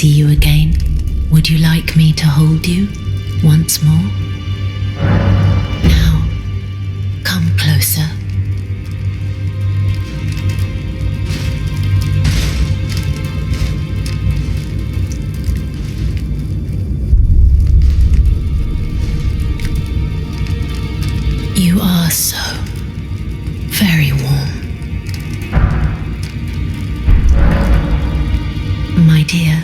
see you again. Would you like me to hold you once more? Now, come closer. You are so very warm. My dear,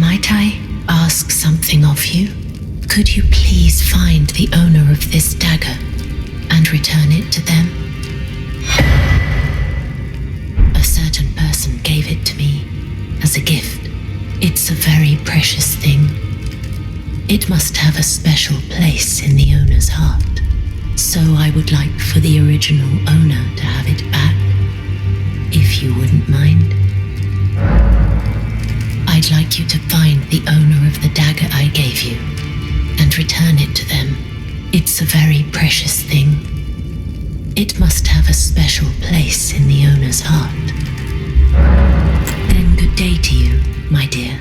might I ask something of you? Could you please find the owner of this dagger and return it to them? A certain person gave it to me as a gift. It's a very precious thing. It must have a special place in the owner's heart. So I would like for the original owner to have it back, if you wouldn't mind. I'd like you to find the owner of the dagger I gave you and return it to them. It's a very precious thing. It must have a special place in the owner's heart. Then good day to you, my dear.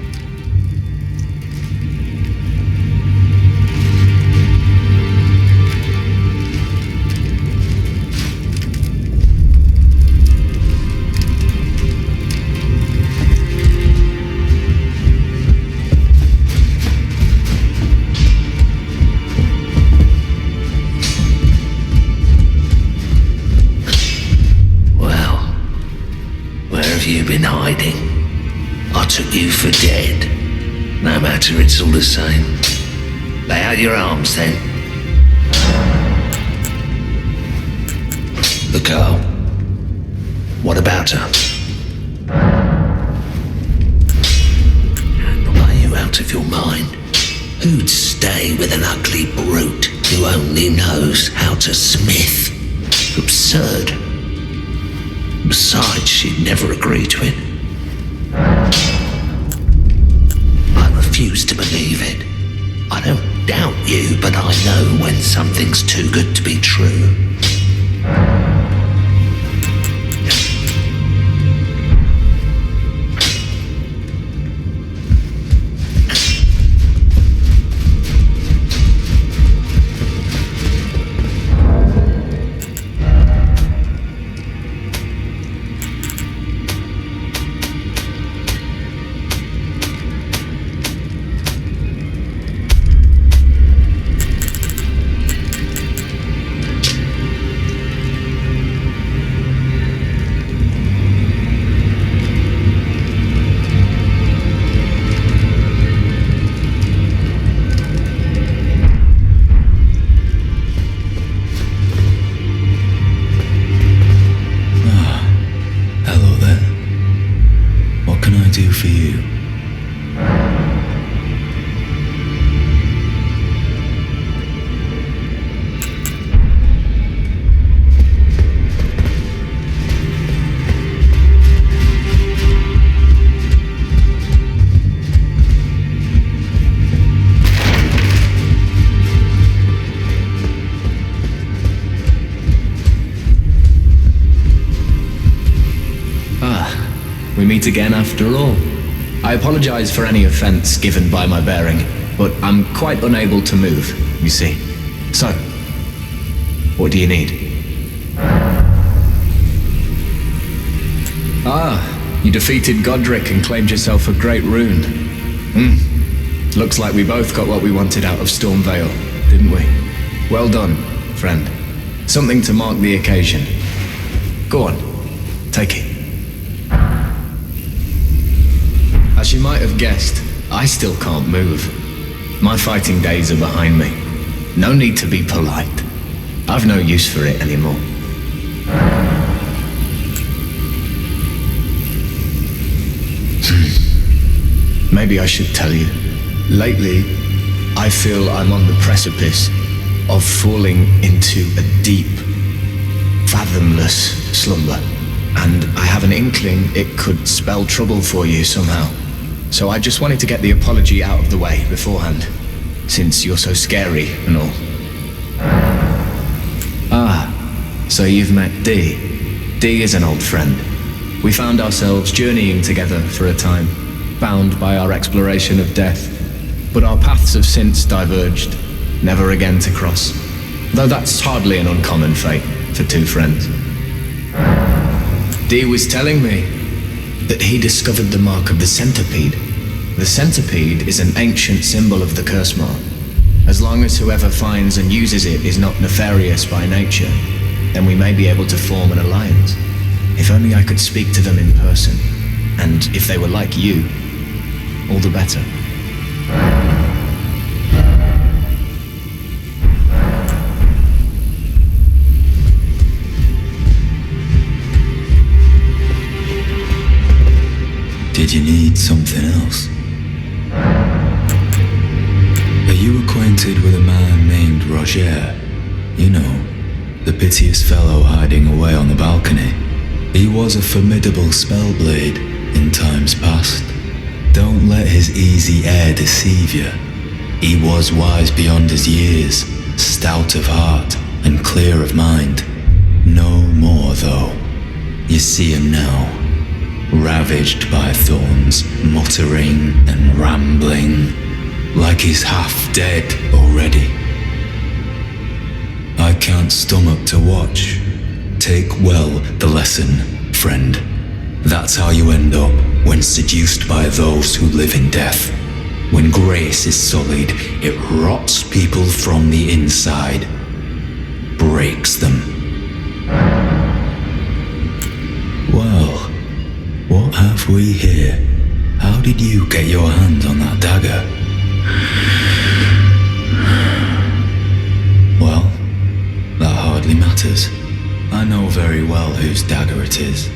You've been hiding. I took you for dead. No matter, it's all the same. Lay out your arms then. The girl. What about her? Are you out of your mind? Who'd stay with an ugly brute who only knows how to smith? Absurd. Besides, she'd never agree to it. I refuse to believe it. I don't doubt you, but I know when something's too good to be true. Meet again after all. I apologize for any offense given by my bearing, but I'm quite unable to move, you see. So, what do you need? You defeated Godric and claimed yourself a great rune. Looks like we both got what we wanted out of Stormvale, didn't we? Well done, friend. Something to mark the occasion. Go on, take it. As you might have guessed, I still can't move. My fighting days are behind me. No need to be polite. I've no use for it anymore. Maybe I should tell you. Lately, I feel I'm on the precipice of falling into a deep, fathomless slumber. And I have an inkling it could spell trouble for you somehow. So I just wanted to get the apology out of the way beforehand, since you're so scary and all. So you've met Dee. Dee is an old friend. We found ourselves journeying together for a time. bound by our exploration of death. But our paths have since diverged, never again to cross. Though that's hardly an uncommon fate for two friends. Dee was telling me that he discovered the mark of the centipede. The centipede is an ancient symbol of the curse mark. As long as whoever finds and uses it is not nefarious by nature, then we may be able to form an alliance. If only I could speak to them in person. And if they were like you, all the better. Did you need something else? Are you acquainted with a man named Roger? You know, the piteous fellow hiding away on the balcony. He was a formidable spellblade in times past. Don't let his easy air deceive you. He was wise beyond his years, stout of heart and clear of mind. No more though. You see him now, ravaged by thorns, muttering and rambling, like he's half dead already. I can't stomach to watch. Take well the lesson, friend. That's how you end up when seduced by those who live in death. When grace is sullied, it rots people from the inside, breaks them. Well, what have we here? How did you get your hands on that dagger? Well, that hardly matters. I know very well whose dagger it is.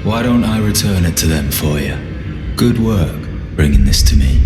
Why don't I return it to them for you? Good work bringing this to me.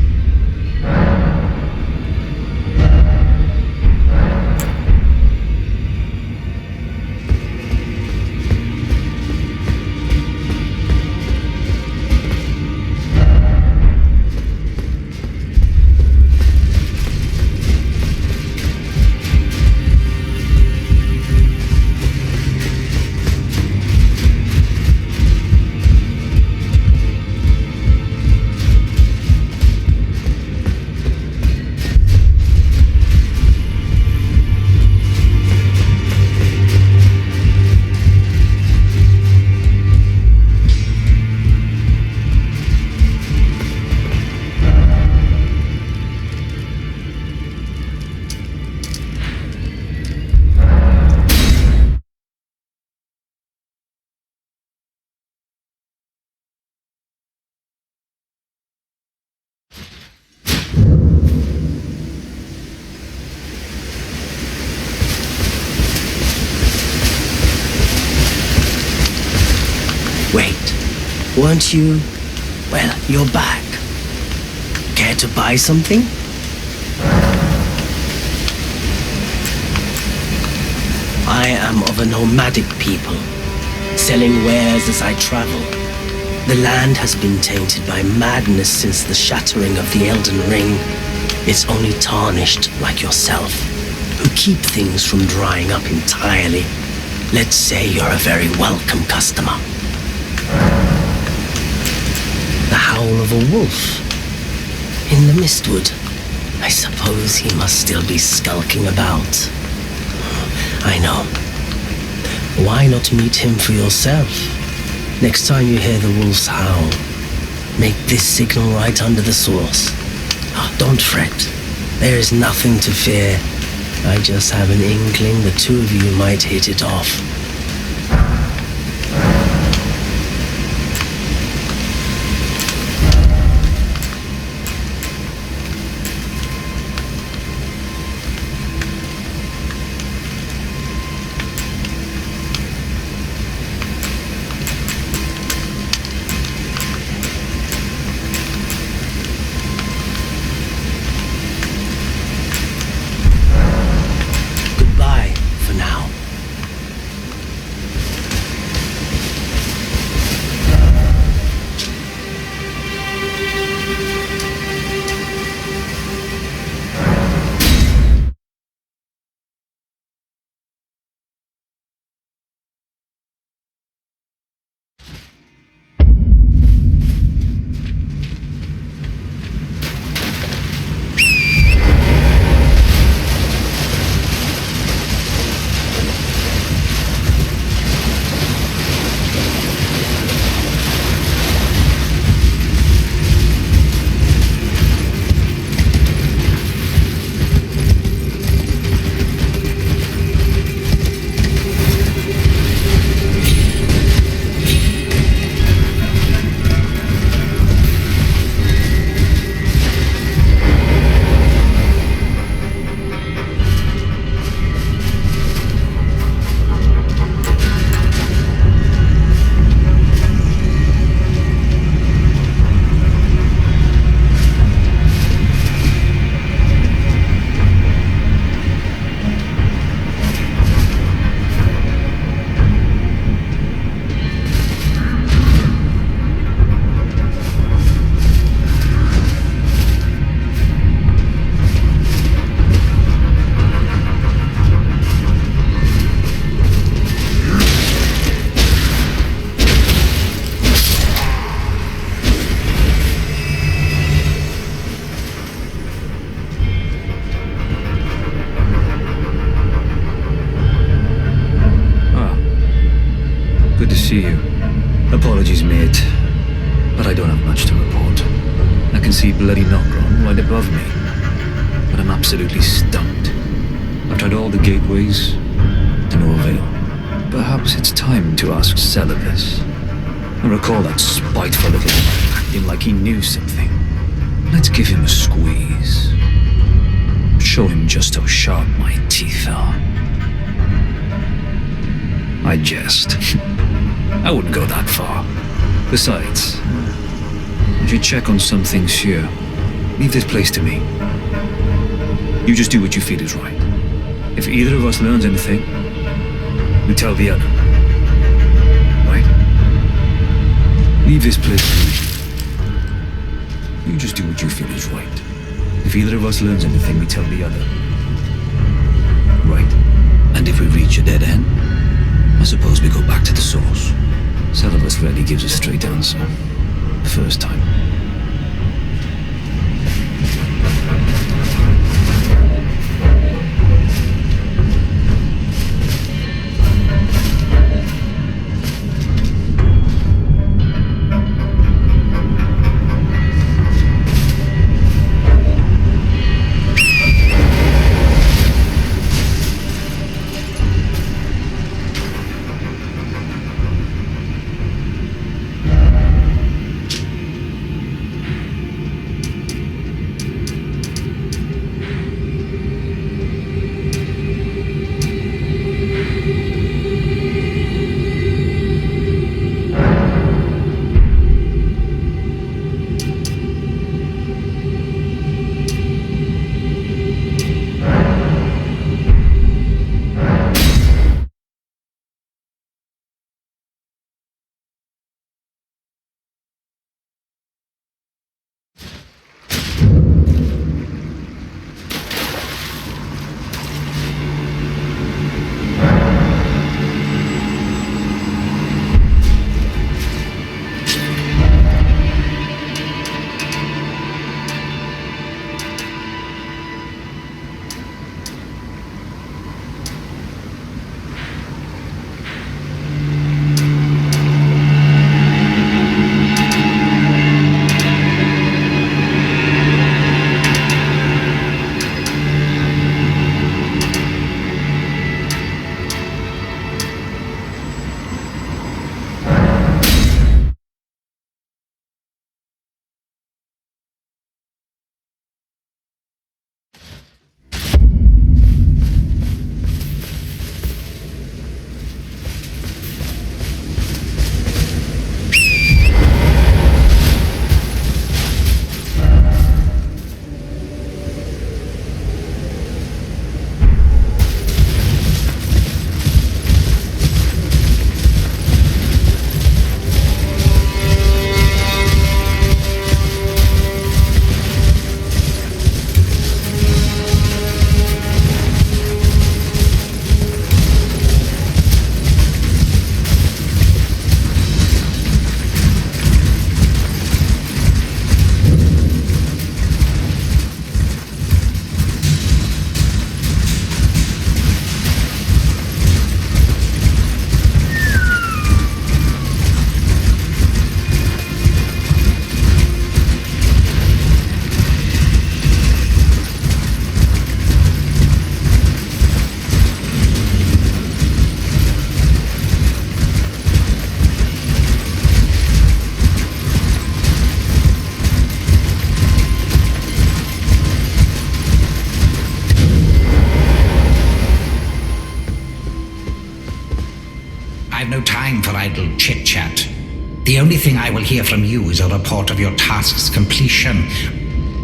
Weren't you? Well, you're back. Care to buy something? I am of a nomadic people, selling wares as I travel. The land has been tainted by madness since the shattering of the Elden Ring. It's only tarnished like yourself, who keep things from drying up entirely. Let's say you're a very welcome customer. The howl of a wolf in the mistwood. I suppose he must still be skulking about. I know. Why not meet him for yourself? Next time you hear the wolf's howl, make this signal right under the source. Don't fret. There is nothing to fear. I just have an inkling the two of you might hit it off. Apologies, mate, but I don't have much to report. I can see bloody Nocron right above me, but I'm absolutely stumped. I've tried all the gateways, to no avail. Perhaps it's time to ask Celibus. I recall that spiteful little acting like he knew something. Let's give him a squeeze. Show him just how sharp my teeth are. I jest. I wouldn't go that far. Besides, I should check on some things here. Leave this place to me. You just do what you feel is right. If either of us learns anything, we tell the other. Right? Leave this place to me. You just do what you feel is right. If either of us learns anything, we tell the other. Right? And if we reach a dead end, I suppose we go back to the source. Celibus rarely gives a straight answer. The first time. I've no time for idle chit-chat. The only thing I will hear from you is a report of your task's completion.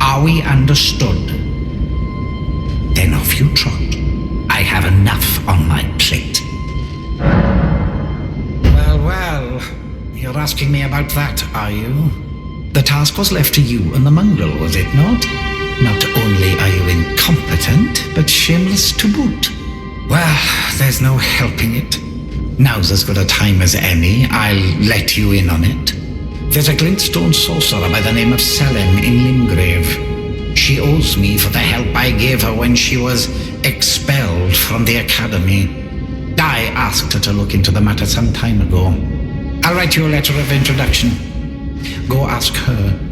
Are we understood? Then off you trot. I have enough on my plate. Well, you're asking me about that, are you? The task was left to you and the mongrel, was it not? Not only are you incompetent, but shameless to boot. Well, there's no helping it. Now's as good a time as any. I'll let you in on it. There's a glintstone sorcerer by the name of Selene in Limgrave. She owes me for the help I gave her when she was expelled from the academy. I asked her to look into the matter some time ago. I'll write you a letter of introduction. Go ask her.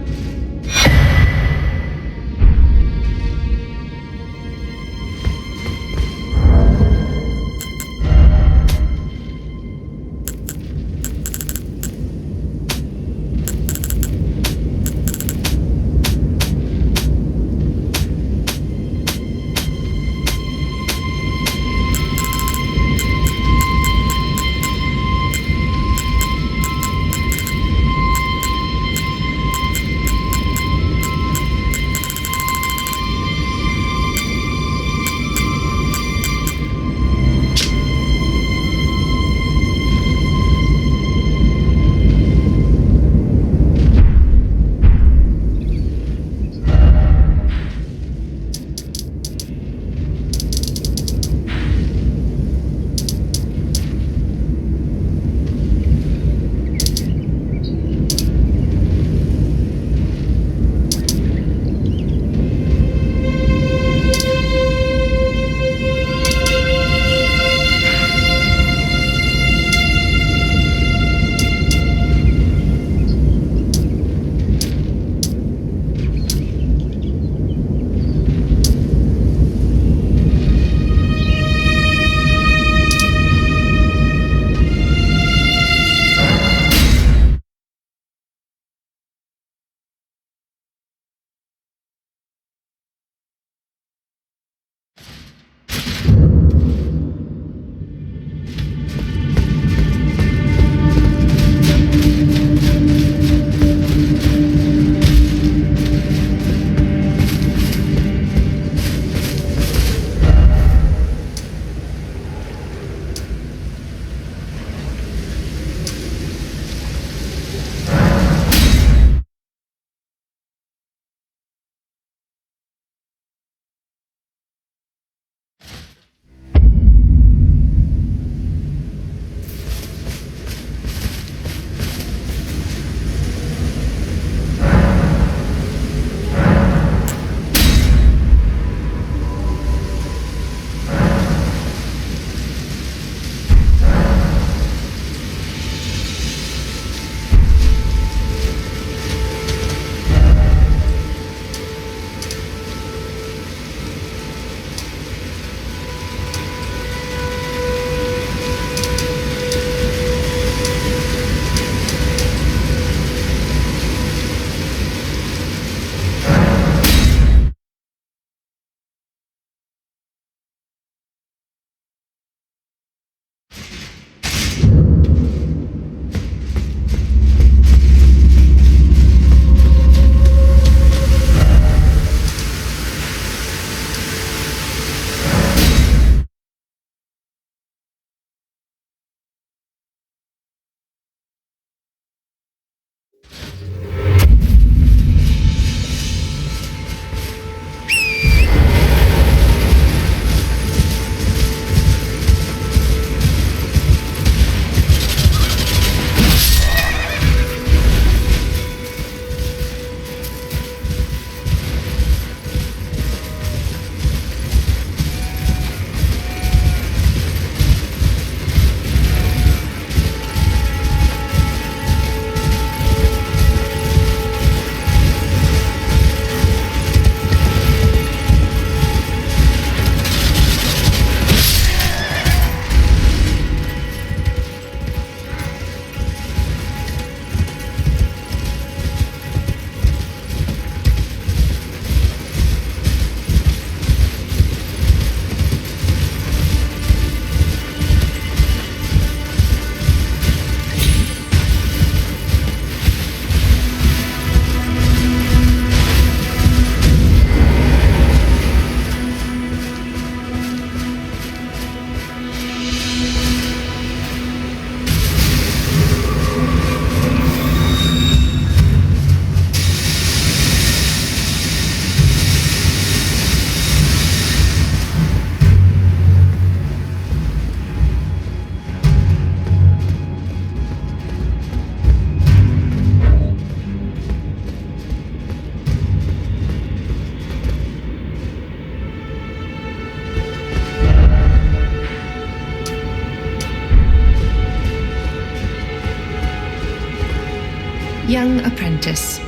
Young apprentice.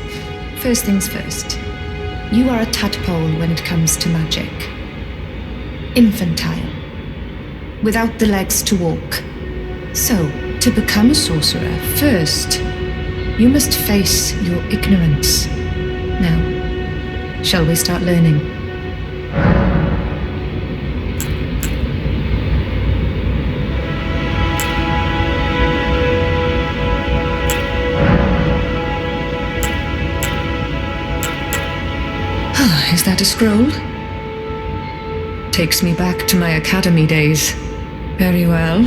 First things first. You are a tadpole when it comes to magic. Infantile. Without the legs to walk. So, to become a sorcerer, first, you must face your ignorance. Now, shall we start learning? Is that a scroll? Takes me back to my academy days. Very well.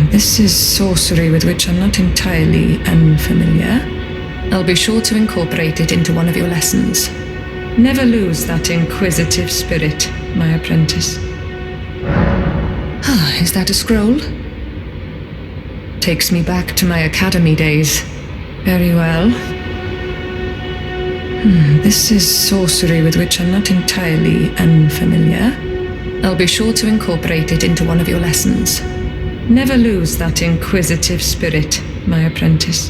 This is sorcery with which I'm not entirely unfamiliar. I'll be sure to incorporate it into one of your lessons. Never lose that inquisitive spirit, my apprentice. Is that a scroll? Takes me back to my academy days. Very well. This is sorcery with which I'm not entirely unfamiliar. I'll be sure to incorporate it into one of your lessons. Never lose that inquisitive spirit, my apprentice.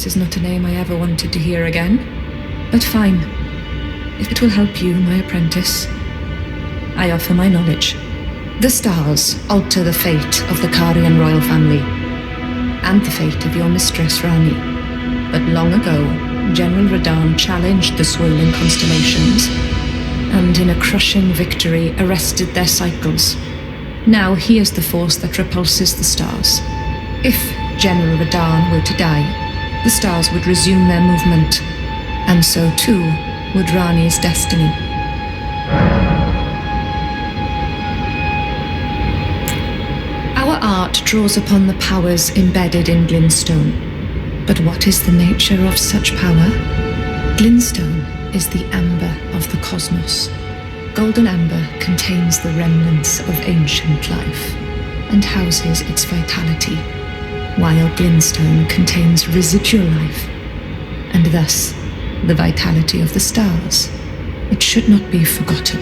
Is not a name I ever wanted to hear again. But fine. If it will help you, my apprentice, I offer my knowledge. The stars alter the fate of the Karian royal family, and the fate of your mistress, Rani. But long ago, General Radahn challenged the swirling constellations, and in a crushing victory arrested their cycles. Now he is the force that repulses the stars. If General Radahn were to die, the stars would resume their movement, and so too would Rani's destiny. Our art draws upon the powers embedded in Glintstone. But what is the nature of such power? Glintstone is the amber of the cosmos. Golden amber contains the remnants of ancient life and houses its vitality, while Glintstone contains residual life, and thus the vitality of the stars. It should not be forgotten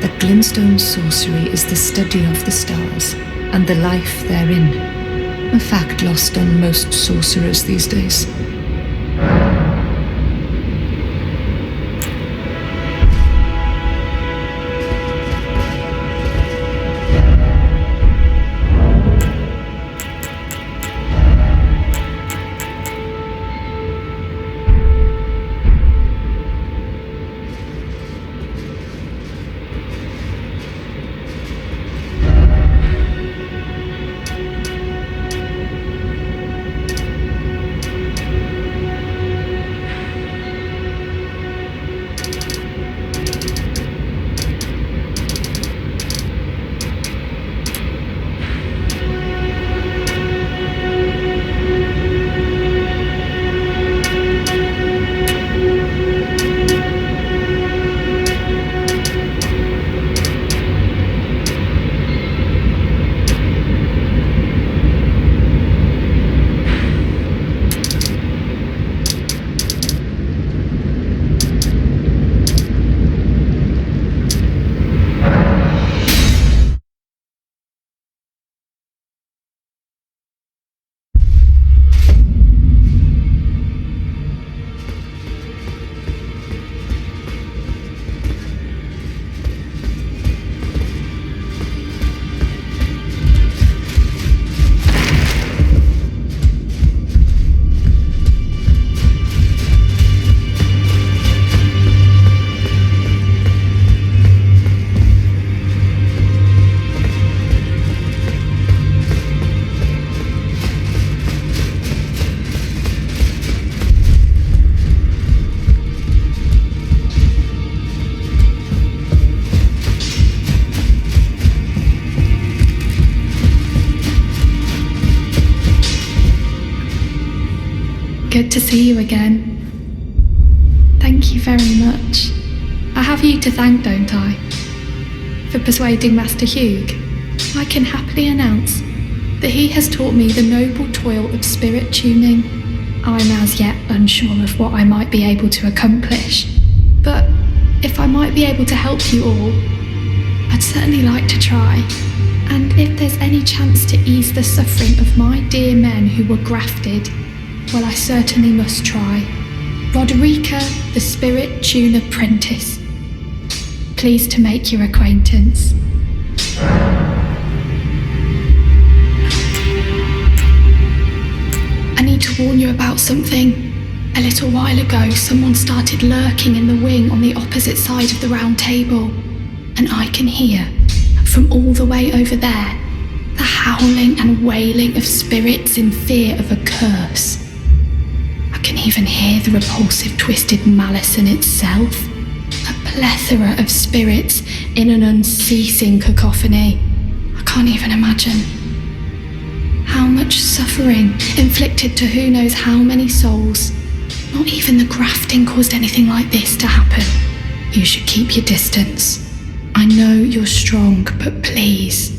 that Glintstone's sorcery is the study of the stars and the life therein, a fact lost on most sorcerers these days. good to see you again. Thank you very much. I have you to thank, don't I? For persuading Master Hugh, I can happily announce that he has taught me the noble toil of spirit tuning. I'm as yet unsure of what I might be able to accomplish, but if I might be able to help you all, I'd certainly like to try. And if there's any chance to ease the suffering of my dear men who were grafted, well, I certainly must try. Roderica, the Spirit Tune Apprentice. Pleased to make your acquaintance. I need to warn you about something. A little while ago, someone started lurking in the wing on the opposite side of the round table, and I can hear, from all the way over there, the howling and wailing of spirits in fear of a curse. I can even hear the repulsive twisted malice in itself, a plethora of spirits in an unceasing cacophony. I can't even imagine. How much suffering inflicted to who knows how many souls. Not even the grafting caused anything like this to happen. You should keep your distance. I know you're strong, but please.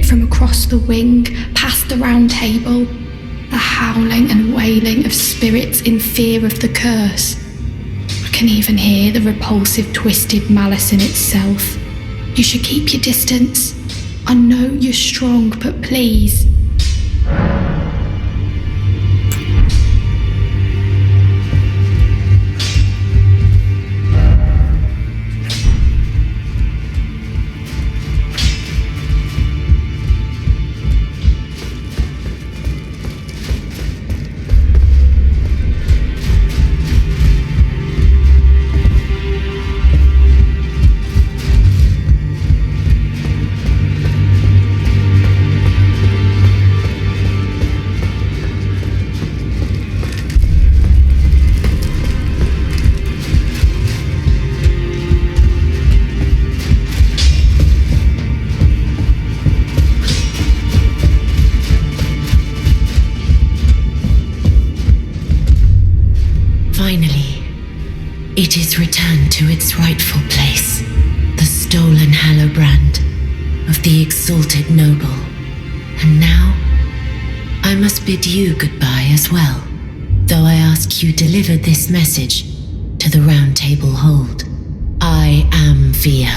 From across the wing, past the round table, the howling and wailing of spirits in fear of the curse. I can even hear the repulsive twisted malice in itself. You should keep your distance. I know you're strong, but please. It is returned to its rightful place, the stolen hallowbrand of the exalted noble. And now, I must bid you goodbye as well, though I ask you deliver this message to the Round Table Hold. I am Via,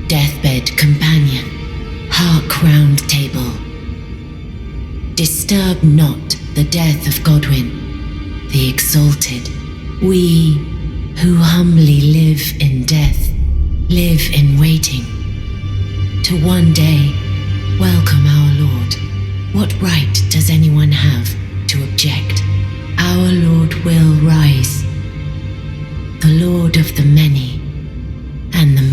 deathbed companion, hark Round Table. Disturb not the death of Godwyn, the exalted. We who humbly live in death, live in waiting, to one day welcome our Lord. What right does anyone have to object? Our Lord will rise, the Lord of the many and the